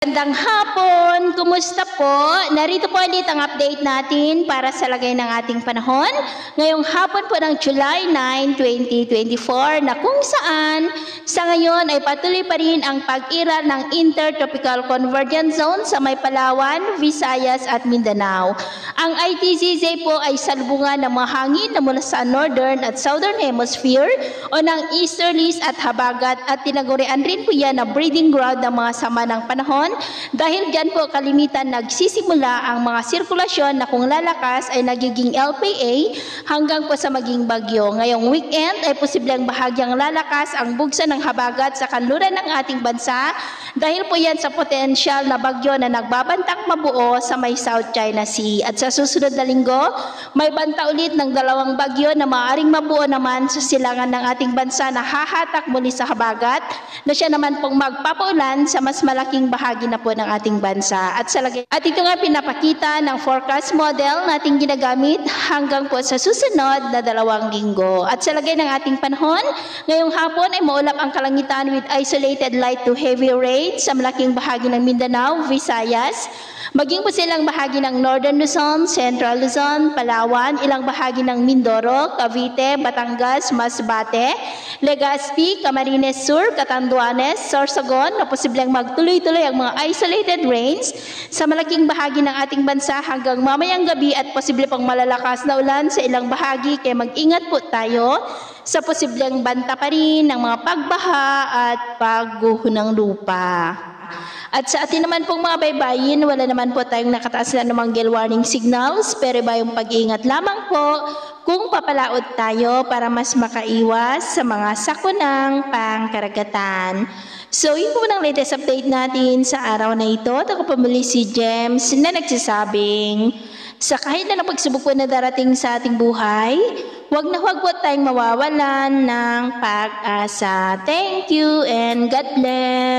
Magandang hapon! Kumusta po? Narito po ulit ang update natin para sa lagay ng ating panahon. Ngayong hapon po ng July 9, 2024 na kung saan sa ngayon ay patuloy pa rin ang pag-iral ng Intertropical Convergence Zone sa may Palawan, Visayas at Mindanao. Ang ITZZ po ay salubungan ng mga hangin na mula sa Northern at Southern Hemisphere o ng Easterlies at Habagat at tinagurian rin po yan na breeding ground ng mga sama ng panahon. Dahil dyan po kalimitan nagsisimula ang mga sirkulasyon na kung lalakas ay nagiging LPA hanggang po sa maging bagyo. Ngayong weekend ay posibleng bahagyang lalakas ang bugso ng habagat sa kanluran ng ating bansa dahil po yan sa potensyal na bagyo na nagbabantang mabuo sa may South China Sea. At sa susunod na linggo, may banta ulit ng dalawang bagyo na maaaring mabuo naman sa silangan ng ating bansa na hahatak muli sa habagat na siya naman pong magpapaulan sa mas malaking bahagi na po ng ating bansa. At ito nga pinapakita ng forecast model nating ginagamit hanggang po sa susunod na 2 linggo. At sa lagay ng ating panahon, ngayong hapon ay maulap ang kalangitan with isolated light to heavy rain sa malaking bahagi ng Mindanao, Visayas, maging po silang bahagi ng Northern Luzon, Central Luzon, Palawan, ilang bahagi ng Mindoro, Cavite, Batangas, Masbate, Legazpi, Camarines Sur, Catanduanes, Sorsogon na posibleng magtuloy-tuloy ang mga isolated rains sa malaking bahagi ng ating bansa hanggang mamayang gabi at posible pang malalakas na ulan sa ilang bahagi kaya mag-ingat po tayo sa posibleng banta pa rin ng mga pagbaha at pagguho ng lupa. At sa atin naman pong mga baybayin, wala naman po tayong nakataas na namang gale warning signals, pero ba yung pag-iingat lamang po kung papalaot tayo para mas makaiwas sa mga sakunang pangkaragatan. So, yun po ng latest update natin sa araw na ito. At ako pamuli si James na nagsasabing, sa kahit na pagsubok po na darating sa ating buhay, huwag po tayong mawawalan ng pag-asa. Thank you and God bless!